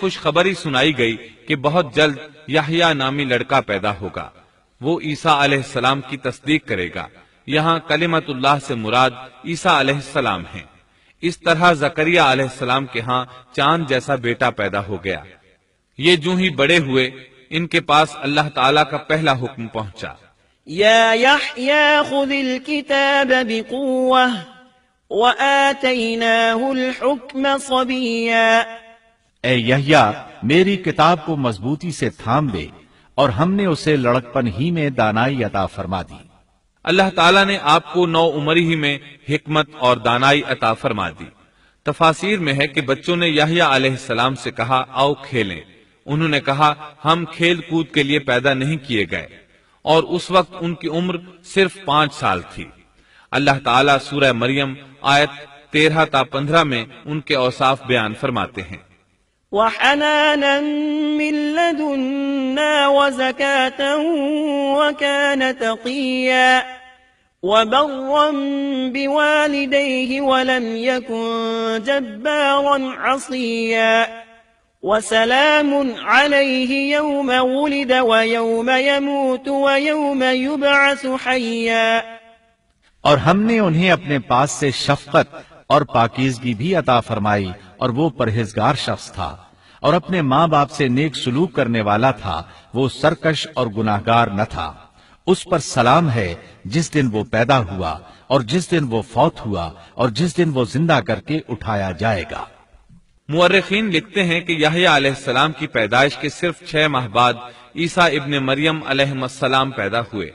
خوشخبری سنائی گئی کہ بہت جلد یحییٰ نامی لڑکا پیدا ہوگا، وہ عیسیٰ علیہ السلام کی تصدیق کرے گا۔ یہاں کلمت اللہ سے مراد عیسیٰ علیہ السلام ہیں۔ اس طرح زکریا علیہ السلام کے ہاں چاند جیسا بیٹا پیدا ہو گیا۔ یہ جو ہی بڑے ہوئے، ان کے پاس اللہ تعالیٰ کا پہلا حکم پہنچا، یا یحییٰ خذ الکتاب بقوة وآتیناہ الحکم صبیا۔ اے یحییٰ، میری کتاب کو مضبوطی سے تھام دے، اور ہم نے اسے لڑکپن ہی میں دانائی عطا فرما دی۔ اللہ تعالیٰ نے آپ کو نو عمری ہی میں حکمت اور دانائی عطا فرما دی۔ تفاسیر میں ہے کہ بچوں نے یحییٰ علیہ السلام سے کہا آؤ کھیلیں۔ انہوں نے کہا ہم کھیل کود کے لیے پیدا نہیں کیے گئے، اور اس وقت ان کی عمر صرف 5 سال تھی۔ اللہ تعالیٰ سورہ مریم آیت 13 تا 15 میں ان کے اوصاف بیان فرماتے ہیں، وحنانا من لدنا وزكاة وكان تقيا وبرا بوالديه ولم يكن جبارا عصيا وسلام عليه يوم ولد ويوم يموت ويوم يبعث حيا۔ اور ہم نے انہیں اپنے پاس سے شفقت اور پاکیزگی بھی عطا فرمائی، اور وہ پرہیزگار شخص تھا، اور اپنے ماں باپ سے نیک سلوک کرنے والا تھا، وہ سرکش اور گناہگار نہ تھا۔ اس پر سلام ہے جس دن وہ پیدا ہوا، اور جس دن وہ فوت ہوا، اور جس دن وہ زندہ کر کے اٹھایا جائے گا۔ مورخین لکھتے ہیں کہ یحییٰ علیہ السلام کی پیدائش کے صرف 6 ماہ بعد عیسیٰ ابن مریم علیہ السلام پیدا ہوئے،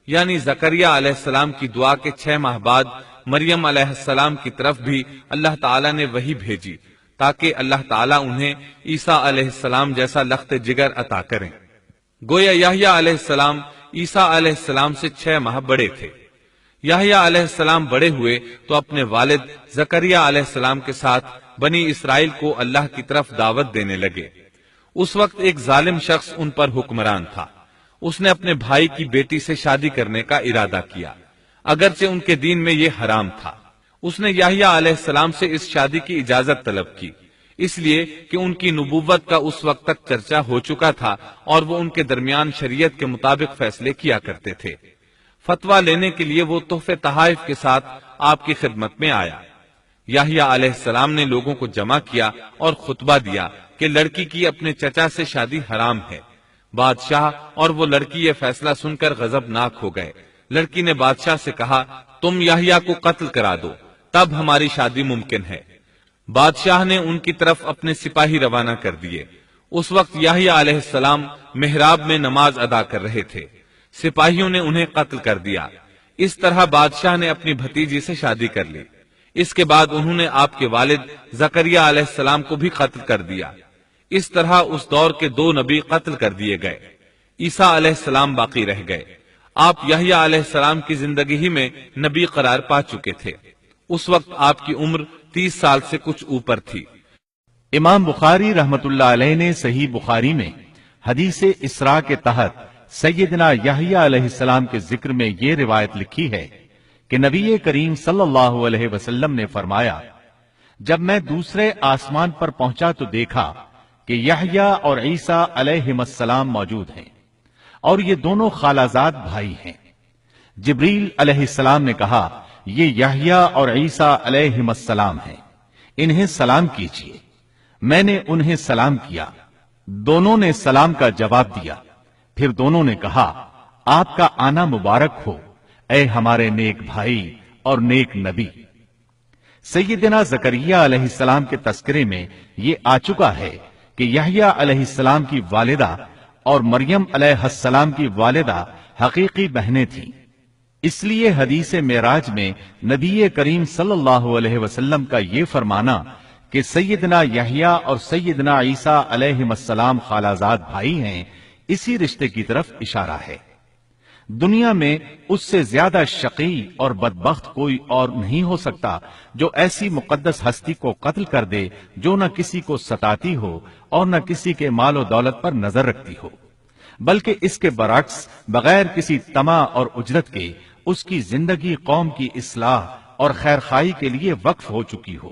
یعنی زکریا علیہ السلام کی دعا کے 6 ماہ بعد مریم علیہ السلام کی طرف بھی اللہ تعالیٰ نے وحی بھیجی، تاکہ اللہ تعالیٰ انہیں عیسیٰ علیہ السلام جیسا لخت جگر عطا کریں۔ گویا یحییٰ علیہ السلام عیسیٰ علیہ السلام سے 6 ماہ بڑے تھے۔ یحییٰ علیہ السلام بڑے ہوئے تو اپنے والد زکریا علیہ السلام کے ساتھ بنی اسرائیل کو اللہ کی طرف دعوت دینے لگے۔ اس وقت ایک ظالم شخص ان پر حکمران تھا۔ اس نے اپنے بھائی کی بیٹی سے شادی کرنے کا ارادہ کیا، اگرچہ ان کے دین میں یہ حرام تھا۔ اس نے یحییٰ علیہ السلام سے اس شادی کی اجازت طلب کی، اس لیے کہ ان کی نبوت کا اس وقت تک چرچا ہو چکا تھا، اور وہ ان کے درمیان شریعت کے مطابق فیصلے کیا کرتے تھے۔ فتویٰ لینے کے لیے وہ تحفے تحائف کے ساتھ آپ کی خدمت میں آیا۔ یحییٰ علیہ السلام نے لوگوں کو جمع کیا اور خطبہ دیا کہ لڑکی کی اپنے چچا سے شادی حرام ہے۔ بادشاہ اور وہ لڑکی یہ فیصلہ سن کر غضبناک ہو گئے۔ لڑکی نے بادشاہ سے کہا تم یحییٰ کو قتل کرا دو، تب ہماری شادی ممکن ہے۔ بادشاہ نے ان کی طرف اپنے سپاہی روانہ کر دیے۔ اس وقت یحییٰ علیہ السلام محراب میں نماز ادا کر رہے تھے۔ سپاہیوں نے انہیں قتل کر دیا۔ اس طرح بادشاہ نے اپنی بھتیجی سے شادی کر لی۔ اس کے بعد انہوں نے آپ کے والد زکریا علیہ السلام کو بھی قتل کر دیا۔ اس طرح اس دور کے 2 نبی قتل کر دیے گئے۔ عیسیٰ علیہ السلام باقی رہ گئے۔ آپ یحییٰ علیہ السلام کی زندگی ہی میں نبی قرار پا چکے تھے۔ اس وقت آپ کی عمر 30 سال سے کچھ اوپر تھی۔ امام بخاری رحمت اللہ علیہ نے صحیح بخاری میں حدیث اسراء کے تحت سیدنا یحییٰ علیہ السلام کے ذکر میں یہ روایت لکھی ہے کہ نبی کریم صلی اللہ علیہ وسلم نے فرمایا، جب میں دوسرے آسمان پر پہنچا تو دیکھا کہ یحییٰ اور عیسیٰ علیہ السلام موجود ہیں، اور یہ دونوں خالہ زاد بھائی ہیں۔ جبریل علیہ السلام نے کہا یہ یحییٰ اور عیسیٰ علیہ السلام ہیں، انہیں سلام کیجیے۔ میں نے انہیں سلام کیا، دونوں نے سلام کا جواب دیا۔ پھر دونوں نے کہا آپ کا آنا مبارک ہو اے ہمارے نیک بھائی اور نیک نبی۔ سیدنا زکریا علیہ السلام کے تذکرے میں یہ آ چکا ہے کہ یحییٰ علیہ السلام کی والدہ اور مریم علیہ السلام کی والدہ حقیقی بہنیں تھیں۔ اس لیے حدیث معراج میں نبی کریم صلی اللہ علیہ وسلم کا یہ فرمانا کہ سیدنا یحییٰ اور سیدنا عیسیٰ علیہ السلام خالہ زاد بھائی ہیں، اسی رشتے کی طرف اشارہ ہے۔ دنیا میں اس سے زیادہ شقی اور بدبخت کوئی اور نہیں ہو سکتا جو ایسی مقدس ہستی کو قتل کر دے جو نہ کسی کو ستاتی ہو اور نہ کسی کے مال و دولت پر نظر رکھتی ہو، بلکہ اس کے برعکس بغیر کسی طمع اور اجرت کے اس کی زندگی قوم کی اصلاح اور خیر خواہی کے لیے وقف ہو چکی ہو۔